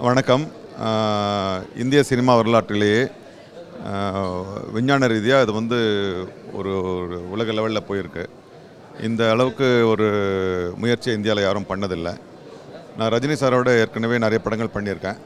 வணக்கம். இந்திய சினிமா வரலாற்றிலேயே விஞ்ஞான ரீதியாக அது வந்து ஒரு உலக லெவலில் போயிருக்கு. இந்த அளவுக்கு ஒரு முயற்சியை இந்தியாவில் யாரும் பண்ணதில்லை. நான் ரஜினி சாரோட ஏற்கனவே நிறைய படங்கள் பண்ணியிருக்கேன்.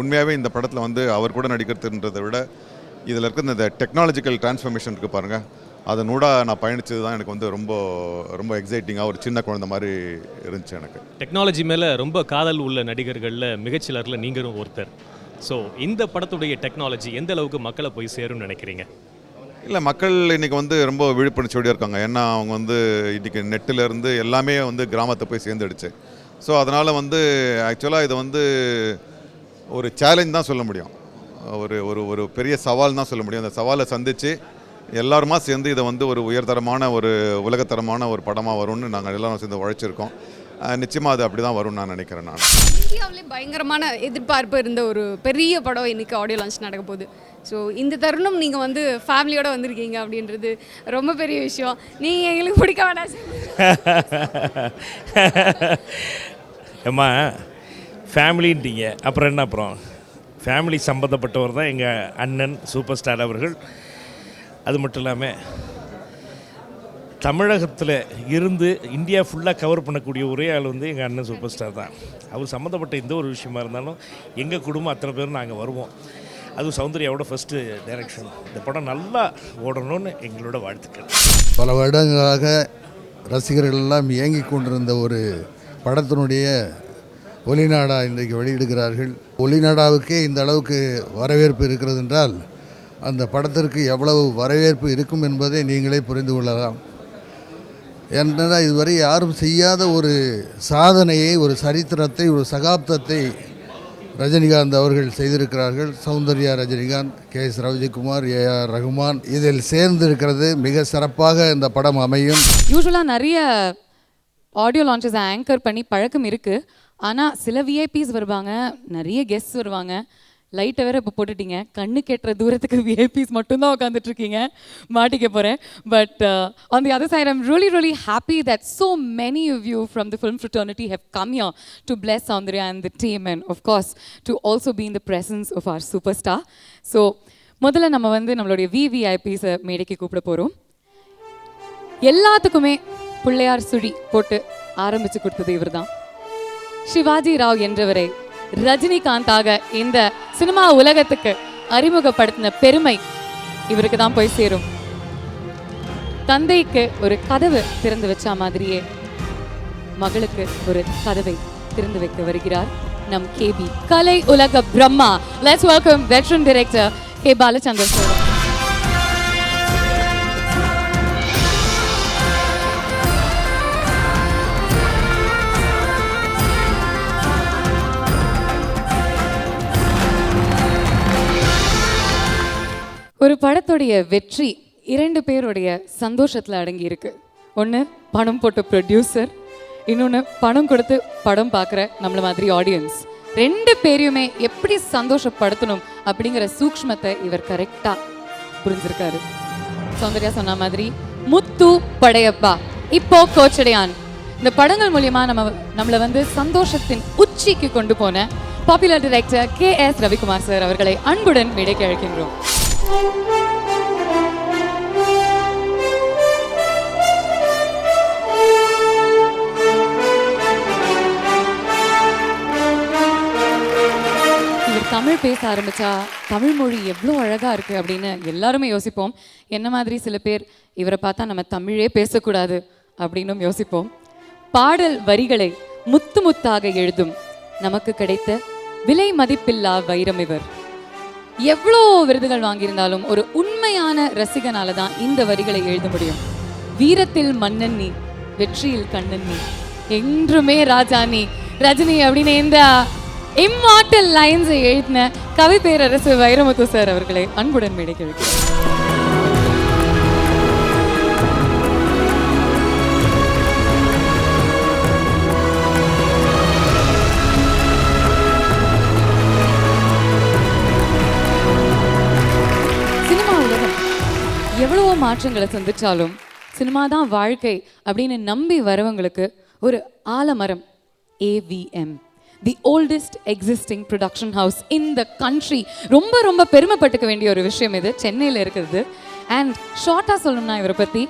உண்மையாகவே இந்த படத்தில் வந்து அவர் கூட நடிக்கிறதுன்றதை விட இதில் இருக்கிற இந்த டெக்னாலஜிக்கல் டிரான்ஸ்ஃபர்மேஷன் இருக்குது பாருங்கள், அதனூடாக நான் பயணித்தது தான் எனக்கு வந்து ரொம்ப ரொம்ப எக்ஸைட்டிங்காக ஒரு சின்ன குழந்தை மாதிரி இருந்துச்சு. எனக்கு டெக்னாலஜி மேலே ரொம்ப காதல் உள்ள நடிகர்களில் மிகச்சிலரில் நீங்களும் ஒருத்தர். ஸோ இந்த படத்துடைய டெக்னாலஜி எந்த அளவுக்கு மக்களை போய் சேரும்னு நினைக்கிறீங்க? இல்லை, மக்கள் இன்றைக்கி வந்து ரொம்ப விழிப்புணர்ச்சியோடு இருக்காங்க. ஏன்னா அவங்க வந்து இன்றைக்கி நெட்டிலேருந்து எல்லாமே வந்து கிராமத்தை போய் சேர்ந்துடுச்சு. ஸோ அதனால் வந்து ஆக்சுவலாக இதை வந்து ஒரு சேலஞ்ச் தான் சொல்ல முடியும், ஒரு ஒரு ஒரு பெரிய சவால் தான் சொல்ல முடியும். அந்த சவாலை சந்தித்து எல்லாருமா சேர்ந்து இதை வந்து ஒரு உயர்தரமான ஒரு உலகத்தரமான ஒரு படமாக வரும்னு நாங்கள் எல்லாரும் சேர்ந்து உழைச்சிருக்கோம். நிச்சயமாக அது அப்படி தான் வரும்னு நான் நினைக்கிறேன். நான் இந்தியாவிலே பயங்கரமான எதிர்பார்ப்பு இருந்த ஒரு பெரிய படம் இன்றைக்கி ஆடியோ லான்ச் நடக்க போகுது. ஸோ இந்த தருணம் நீங்கள் வந்து ஃபேமிலியோடு வந்திருக்கீங்க அப்படின்றது ரொம்ப பெரிய விஷயம். நீங்கள் எங்களுக்கு பிடிக்க வேண்டாம் அம்மா, ஃபேமிலின்ட்டீங்க, அப்புறம் என்ன? அப்புறம் ஃபேமிலி சம்மந்தப்பட்டவர் தான் எங்கள் அண்ணன் சூப்பர் ஸ்டார் அவர்கள். அது மட்டும் இல்லாமல் தமிழகத்தில் இருந்து இந்தியா ஃபுல்லாக கவர் பண்ணக்கூடிய ஒரே ஆள் வந்து எங்கள் அண்ணன் சூப்பர் ஸ்டார் தான். அவர் சம்மந்தப்பட்ட எந்த ஒரு விஷயமா இருந்தாலும் எங்கள் குடும்பம் அத்தனை பேரும் நாங்கள் வருவோம். அதுவும் சௌந்தர்யாவோட ஃபஸ்ட்டு டைரக்ஷன். இந்த படம் நல்லா ஓடணும்னு எங்களோட வாழ்த்துக்கள். பல வருடங்களாக ரசிகர்கள் எல்லாம் இயங்கி கொண்டிருந்த ஒரு படத்தினுடைய ஒலிநாடா இன்றைக்கு வெளியிடுகிறார்கள். ஒலிநாடாவுக்கே இந்த அளவுக்கு வரவேற்பு இருக்கிறது என்றால் அந்த படத்திற்கு எவ்வளவு வரவேற்பு இருக்கும் என்பதை நீங்களே புரிந்து கொள்ளலாம். ஏன்னா இதுவரை யாரும் செய்யாத ஒரு சாதனையை, ஒரு சரித்திரத்தை, ஒரு சகாப்தத்தை ரஜினிகாந்த் அவர்கள் செய்திருக்கிறார்கள். சௌந்தர்யா ரஜினிகாந்த், KS ரவிஜயகுமார், AR ரகுமான் இதில் சேர்ந்திருக்கிறது. மிக சிறப்பாக இந்த படம் அமையும். யூஸ்வலாக நிறைய ஆடியோ லான்ச்சஸ் ஆங்கர் பண்ணி பழக்கம் இருக்குது. ஆனால் சில விஐபிஸ் வருவாங்க, நிறைய கெஸ்ட்ஸ் வருவாங்க. லைட்டை வேறு இப்போ போட்டுட்டீங்க, கண்ணு கெட்டுற தூரத்துக்கு விஐபிஸ் மட்டும்தான் உட்காந்துட்ருக்கீங்க. மாட்டிக்க போகிறேன். But on the other side, I'm really happy that so many of you from the film fraternity have come here to bless Soundarya and the team, and of course to also be in the presence of our superstar. So முதல்ல நம்ம வந்து நம்மளுடைய விவிஐபிஸை மேடைக்கு கூப்பிட போகிறோம். எல்லாத்துக்குமே பிள்ளையார் சுழி போட்டு ஆரம்பித்து கொடுத்தது இவர் தான். சிவாஜி ராவ் என்றவரை ரஜினிகாந்தாக இந்த சினிமா உலகத்துக்கு அறிமுகப்படுத்தின பெருமை இவருக்கு தான் போய் சேரும். தந்தைக்கு ஒரு கதவு திறந்து வச்ச மாதிரியே மகளுக்கு ஒரு கதவை திறந்து வைக்க வருகிறார் நம் KB கலை உலக Brahma. Let's welcome veteran director K. Balachandran sir. ஒரு படத்துடைய வெற்றி 2 பேருடைய சந்தோஷத்தில் அடங்கி இருக்கு. ஒன்று பணம் போட்ட ப்ரொடியூசர், இன்னொன்று பணம் கொடுத்து படம் பார்க்குற நம்மள மாதிரி ஆடியன்ஸ். 2 பேரையுமே எப்படி சந்தோஷப்படுத்தணும் அப்படிங்கிற சூக்ஷ்மத்தை இவர் கரெக்டாக புரிஞ்சிருக்காரு. சௌந்தர்யா சொன்ன மாதிரி முத்து படையப்பா, இப்போ கோச்சடையான், இந்த படங்கள் மூலியமா நம்மளை வந்து சந்தோஷத்தின் உச்சிக்கு கொண்டு போன popular director KS Ravikumar sir அவர்களை அன்புடன் மேடைக்கு அழைக்கின்றோம். இவர் தமிழ் பேச ஆரம்பிச்சா தமிழ் மொழி எவ்வளோ அழகா இருக்கு அப்படின்னு எல்லாருமே யோசிப்போம். என்ன மாதிரி சில பேர் இவரை பார்த்தா நம்ம தமிழே பேசக்கூடாது அப்படின்னும் யோசிப்போம். பாடல் வரிகளை முத்து முத்தாக எழுதும் நமக்கு கிடைத்த விலை மதிப்பில்லா வைரம் இவர். எவ்வளோ விருதுகள் வாங்கியிருந்தாலும் ஒரு உண்மையான ரசிகனால தான் இந்த வரிகளை எழுத முடியும். வீரத்தில் மன்னன் நீ, வெற்றியில் கண்ணன் நீ, என்றுமே ராஜா நீ, ரஜினி அப்படின்னு இந்த இம்மார்டல் லைன்ஸை எழுதின கவி பேரரசு வைரமுத்து சார் அவர்களை அன்புடன் மேடைக்கு அழைக்கிறேன். எவ்வளவோ மாற்றங்களை சந்திச்சாலும் சினிமா தான் வாழ்க்கை அப்படின்னு நம்பி வரவங்களுக்கு ஒரு ஆலமரம் AVM, the oldest existing production house in the country. ரொம்ப ரொம்ப பெருமைப்பட்டுக்க வேண்டிய ஒரு விஷயம் இது, சென்னையில் இருக்கிறது. அண்ட் ஷார்ட்டாக சொல்லணும்னா இவரை பற்றி,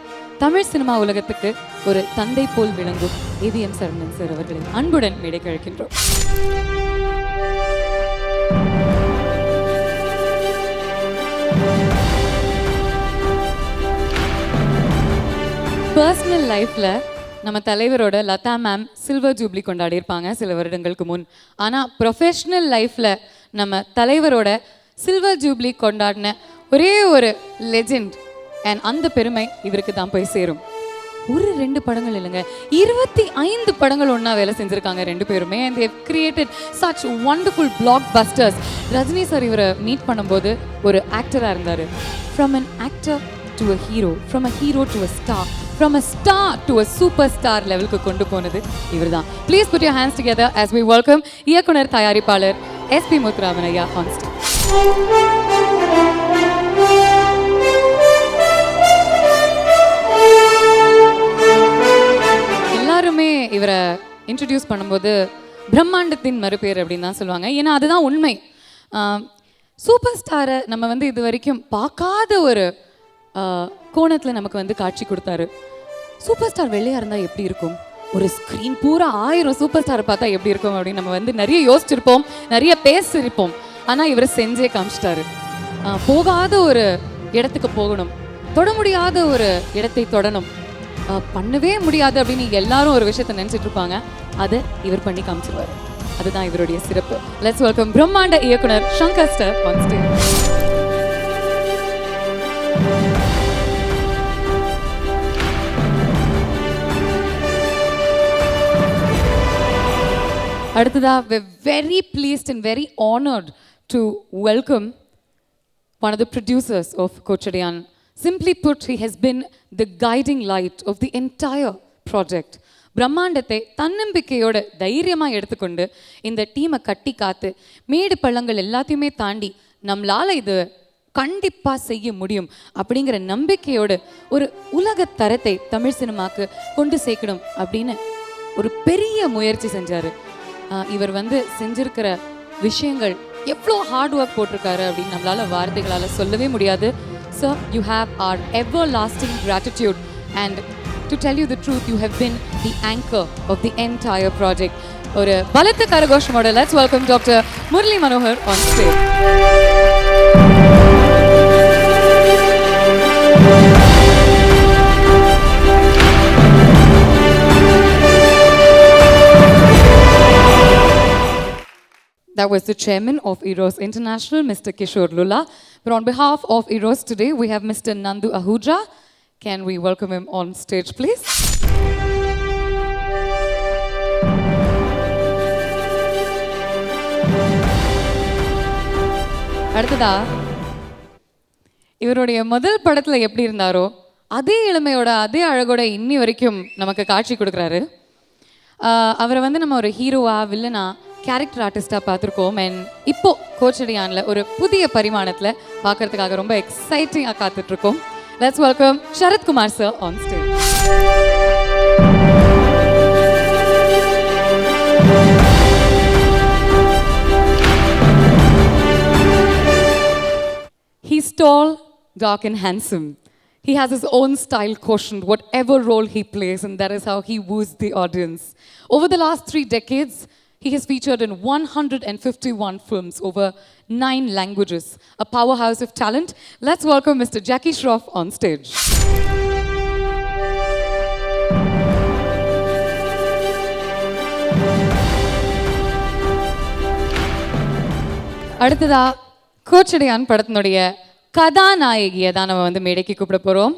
தமிழ் சினிமா உலகத்துக்கு ஒரு தந்தை போல் விளங்கும் ஏவிஎம் சரவணன் சார் அவர்களை அன்புடன் மேடைக்கு அழைக்கின்றோம். பர்சனல் லைஃப்பில் நம்ம தலைவரோட லதா மேம் சில்வர் ஜூப்ளி கொண்டாடியிருப்பாங்க சில வருடங்களுக்கு முன். ஆனால் ப்ரொஃபஷ்னல் லைஃப்பில் நம்ம தலைவரோட சில்வர் ஜூப்ளி கொண்டாடின ஒரே ஒரு லெஜெண்ட், அண்ட் அந்த பெருமை இவருக்கு தான் போய் சேரும். ஒரு 2 படங்கள் இல்லைங்க, 25 படங்கள் ஒன்றா வேலை செஞ்சுருக்காங்க 2 பேருமே. And they created such wonderful blockbusters. Rajini sir இவரை மீட் பண்ணும்போது ஒரு ஆக்டராக இருந்தார். From an actor to a hero, from a hero to a star, from a star to a superstar லெவலுக்கு கொண்டு போனது இவர்தான். Please put your hands together as we welcome இயக்குனர் தயாரிப்பாளர் எஸ்பி முத்துராமன் ஐயா on stage. எல்லாருமே இவரை இன்ட்ரடியூஸ் பண்ணும்போது பிரம்மாண்டத்தின் மறுபேர் அப்படின்னு தான் சொல்லுவாங்க. ஏன்னா அதுதான் உண்மை. சூப்பர் ஸ்டாரை நம்ம இது வரைக்கும் பார்க்காத ஒரு கோணத்தில் நமக்கு காட்சி கொடுத்தாரு. சூப்பர் ஸ்டார் வெள்ளையாக இருந்தால் எப்படி இருக்கும், ஒரு ஸ்க்ரீன் பூரா 1000 சூப்பர் ஸ்டாரை பார்த்தா எப்படி இருக்கும் அப்படின்னு நம்ம நிறைய யோசிச்சிருப்போம், நிறைய பேசியிருப்போம். ஆனால் இவர் செஞ்சே காமிச்சிட்டாரு. போகாத ஒரு இடத்துக்கு போகணும், தொட முடியாத ஒரு இடத்தை தொடணும், பண்ணவே முடியாது அப்படின்னு எல்லாரும் ஒரு விஷயத்தை நினச்சிட்டு இருப்பாங்க. அதை இவர் பண்ணி காமிச்சிருவார். அதுதான் இவருடைய சிறப்பு. லெட்ஸ் வெல்கம் பிரம்மாண்ட இயக்குனர் சங்கர் சார் ஆன் ஸ்டேஜ். அடுத்ததா, we're very pleased and very honored to welcome one of the producers of Kochadiyan. Simply put, he has been the guiding light of the entire project. பிரம்மாண்டத்தை தன்னம்பிக்கையோட தைரியமாக எடுத்துக்கொண்டு இந்த டீமை கட்டி காத்து மேடு பள்ளங்கள் எல்லாத்தையுமே தாண்டி நம்மளால் இது கண்டிப்பாக செய்ய முடியும் அப்படிங்கிற நம்பிக்கையோடு ஒரு உலக தரத்தை தமிழ் சினிமாவுக்கு கொண்டு சேர்க்கணும் அப்படின்னு ஒரு பெரிய முயற்சி செஞ்சார். இவர் செஞ்சிருக்கிற விஷயங்கள் எவ்வளோ ஹார்ட் ஒர்க் போட்டிருக்காரு அப்படின்னு நம்மளால் வார்த்தைகளால் சொல்லவே முடியாது. Sir, you have our everlasting gratitude, and to tell you the truth, you have been the anchor of the entire project. ஒரு பலத்த கரகோஷமோட let's welcome Dr. Murali Manohar on stage. That was the chairman of Eros International, Mr. Kishore Lulla. But on behalf of Eros today, we have Mr. Nandu Ahuja. Can we welcome him on stage, please? அடுத்ததா, இவருடைய முதல் படத்தில் எப்படி இருந்தாரோ அதே இளமையோட அதே அழகோட இன்னி வரைக்கும் நமக்கு காட்சி கொடுக்குறாரு. அவரை நம்ம ஒரு ஹீரோவா வில்லனா கேரக்டர் ஆர்டிஸ்டாக பார்த்துருக்கோம். அண்ட் இப்போ கோச்சடியானில் ஒரு புதிய பரிமாணத்தில் பார்க்கறதுக்காக ரொம்ப எக்ஸைட்டிங்காக காத்துட்ருக்கோம். Let's welcome Sarathkumar sir on stage. He's tall, dark and handsome. He has his own style quotient, whatever role he plays, and that is how he woos the audience. Over the last 3 decades, he has featured in 151 films over 9 languages. A powerhouse of talent. Let's welcome Mr. Jackie Shroff on stage. அடுத்ததா, கோச்சடையான் படத்தினுடைய கதாநாயகியை தான் நம்ம மேடைக்கு கூப்பிட போகிறோம்.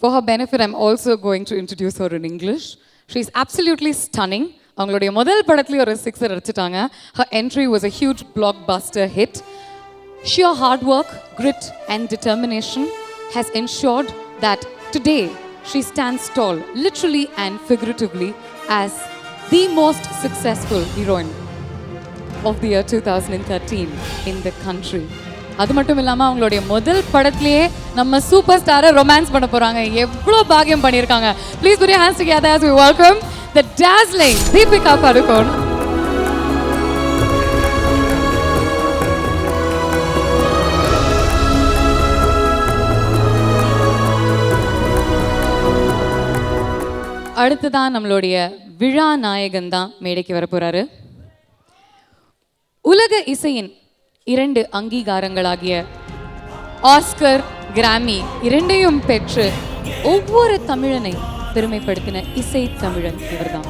For her benefit, I'm also going to introduce her in English. She's absolutely stunning. அவங்களுடைய முதல் படத்துலேயே ஒரு 6 அடிச்சிட்டாங்க. Her entry was a huge blockbuster hit. Sheer hard work, grit and determination has ensured that today she stands tall, literally and figuratively, as the most successful heroine of the year 2013 in the country. அது மட்டும் இல்லாமல் அவங்களுடைய முதல் படத்திலேயே நம்ம super ஸ்டாரை romance பண்ண போகிறாங்க. எவ்வளோ பாக்கியம் பண்ணியிருக்காங்க. Please put your hands together as we welcome the dazzling Deepika Padukone. அடுத்ததான் நம்மளுடைய விழா நாயகன் தான் மேடைக்கு வர போறாரு. உலக இசையின் 2 அங்கீகாரங்களாகிய ஆஸ்கர், கிராமி இரண்டையும் பெற்று ஒவ்வொரு தமிழனை பெருமைப்படுத்தின இசை தமிழன் இவர்தான்.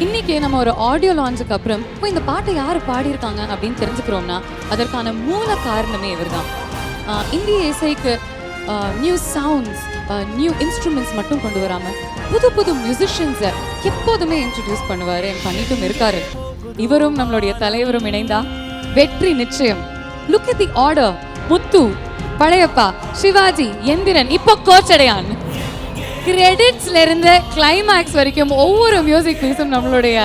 இன்னைக்கு நம்ம ஒரு ஆடியோ லான்ச்சுக்கு அப்புறம் இப்போ இந்த பாட்டை யார் பாடியிருக்காங்க அப்படின்னு தெரிஞ்சுக்கிறோம்னா அதற்கான மூல காரணமே இவர்தான். இந்திய இசைக்கு நியூ சவுண்ட்ஸ், நியூ இன்ஸ்ட்ருமெண்ட்ஸ் மட்டும் கொண்டு வராமல் புது புது மியூசிஷியன்ஸை எப்போதுமே இன்ட்ரடியூஸ் பண்ணுவார், பண்ணிட்டும் இருக்காரு. இவரும் நம்மளுடைய தலைவரும் இணைந்தா வெற்றி நிச்சயம். Look at the order. Muthu, Padayappa, Sivaji, Enthiran, இப்போ கோச்சடையான். கிரெடிட்ஸ்ல இருந்து கிளைமேக்ஸ் வரைக்கும் ஒவ்வொரு மியூசிக் பீஸும் நம்மளுடைய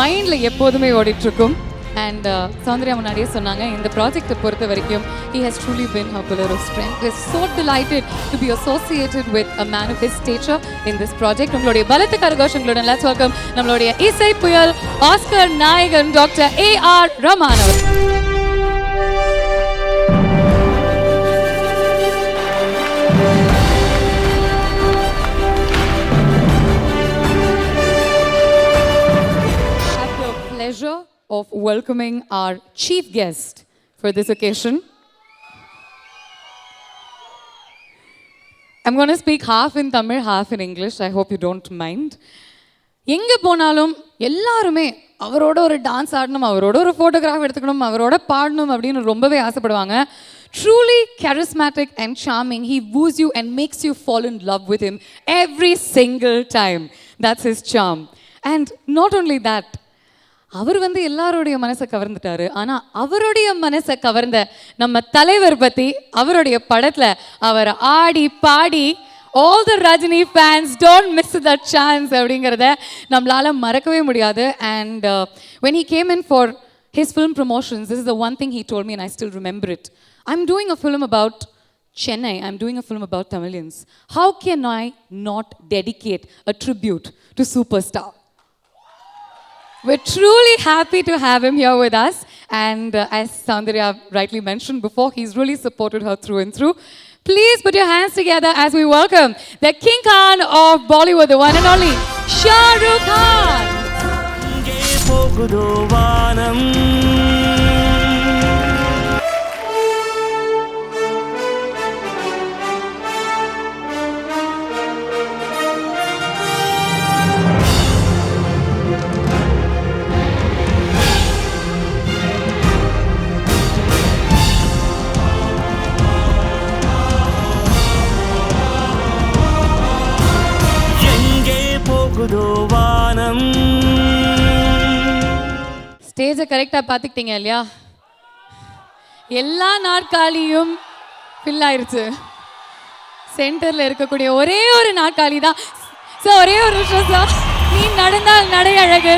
மைண்டில் எப்போதுமே ஓடிட்டு இருக்கும். அண்ட் சௌந்தர்யா முன்னாடியே சொன்னாங்க, இந்த ப்ராஜெக்டை பொறுத்த வரைக்கும் he has truly been her pillar of strength. We are so delighted to be associated with a man of his stature in this project. நம்மளுடைய பலத்த கரகோஷங்களுடன் let's welcome நம்மளுடைய இசை புயல் ஆஸ்கர் நாயகன் டாக்டர் A.R. ரஹ்மான் அவர். Pleasure of welcoming our chief guest for this occasion. I'm going to speak half in Tamil, half in English. I hope you don't mind. எங்க போனாலும் எல்லாருமே அவரோட ஒரு டான்ஸ் ஆடணும், அவரோட ஒரு ஃபோட்டோகிராஃப் எடுத்துக்கணும், அவரோட பாடணும் அப்படின்னு ரொம்பவே ஆசைப்படுவாங்க. Truly charismatic and charming, he woos you and makes you fall in love with him every single time. That's his charm. And not only that, அவர் எல்லாருடைய மனசை கவர்ந்துட்டாரு. ஆனால் அவருடைய மனசை கவர்ந்த நம்ம தலைவர் பற்றி அவருடைய படத்தில் அவர் ஆடி பாடி all the Rajini fans don't miss that chance அப்படிங்கிறத நம்மளால மறக்கவே முடியாது. And when he came in for his film promotions, this is the one thing he told me and I still remember it. I'm doing a film about Chennai. I'm doing a film about Tamilians. How can I not dedicate a tribute to superstar? We're truly happy to have him here with us. And as Soundarya rightly mentioned before, he's really supported her through and through. Please put your hands together as we welcome the King Khan of Bollywood, the one and only Shah Rukh Khan. ஸ்டேஜை கரெக்டாக பார்த்துக்கிட்டீங்க இல்லையா? எல்லா நாற்காலியும் fill ஆயிருச்சு. சென்டரில் இருக்கக்கூடிய ஒரே ஒரு நாற்காலி தான். ஸோ ஒரே ஒரு விஷயம் சார், நீ நடந்தால் நடை அழகு.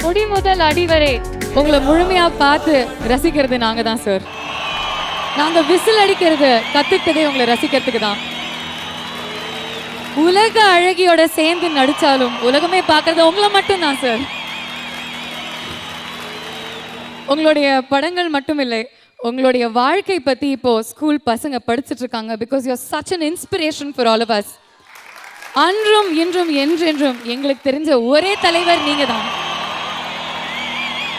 கொடி முதல் அடி வரை உங்களை முழுமையா பார்த்து ரசிக்கிறது நாங்க தான் சார். நாங்க விசில் அடிக்கிறது கத்துக்கிட்டதே உங்களை ரசிக்கிறதுக்கு தான். உலக அழகியோட சேர்ந்து நடிச்சாலும் உலகமே பார்க்கறது உங்களை மட்டும் தான் சார். உங்களுடைய படங்கள் மட்டும் இல்லை, உங்களுடைய வாழ்க்கை பத்தி இப்போ ஸ்கூல் பசங்க படிச்சுட்டு இருக்காங்க. Because you are such an inspiration for all of us. அன்றும் இன்றும் என்றென்றும் எங்களுக்கு தெரிஞ்ச ஒரே தலைவர் நீங்க தான்.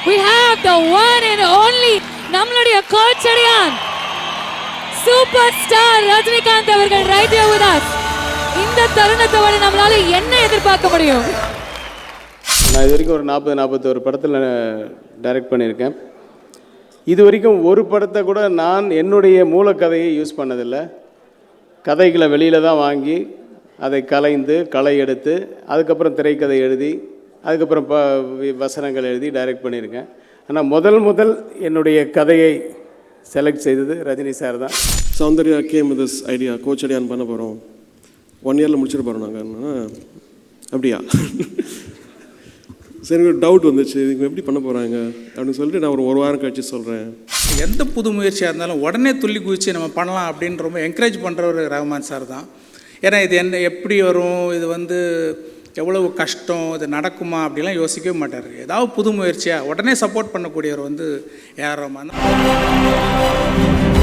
We have the one and only நம்மளுடைய கோச்சடையான் சூப்பர் ஸ்டார் ரஜினிகாந்த் அவர்கள் right here with us. இந்த தருணத்தோட நம்மளால என்ன எதிர்பார்க்க முடியும்? நான் இது வரைக்கும் ஒரு 40-41 படத்தில் டைரக்ட் பண்ணியிருக்கேன். இது வரைக்கும் ஒரு படத்தை கூட நான் என்னுடைய மூலக்கதையை யூஸ் பண்ணதில்லை. கதைகளை வெளியில் தான் வாங்கி அதை கலைந்து களை எடுத்து அதுக்கப்புறம் திரைக்கதை எழுதி அதுக்கப்புறம் வசனங்கள் எழுதி டைரக்ட் பண்ணியிருக்கேன். ஆனால் முதல் என்னுடைய கதையை செலக்ட் செய்தது ரஜினி சார் தான். Soundarya game with this idea, coach அடியான் பண்ண போகிறோம், 1 இயரில் முடிச்சிட்டு போகிறோம் நாங்கள். அப்படியா? சரி, ஒரு டவுட் வந்துச்சு, இவங்க எப்படி பண்ண போகிறாங்க அப்படின்னு சொல்லிட்டு நான் ஒரு வாரம் கழிச்சு சொல்கிறேன். எந்த புது முயற்சியாக இருந்தாலும் உடனே துள்ளி குதிச்சு நம்ம பண்ணலாம் அப்படின்னு ரொம்ப என்கரேஜ் பண்ணுறவர் ரஹ்மான் சார் தான். ஏன்னா இது என்ன எப்படி வரும், இது வந்து எவ்வளவு கஷ்டம், இது நடக்குமா அப்படிலாம் யோசிக்கவே மாட்டார். ஏதாவது புது முயற்சியாக உடனே சப்போர்ட் பண்ணக்கூடியவர் வந்து ஏஆர் ரஹ்மான் தான்.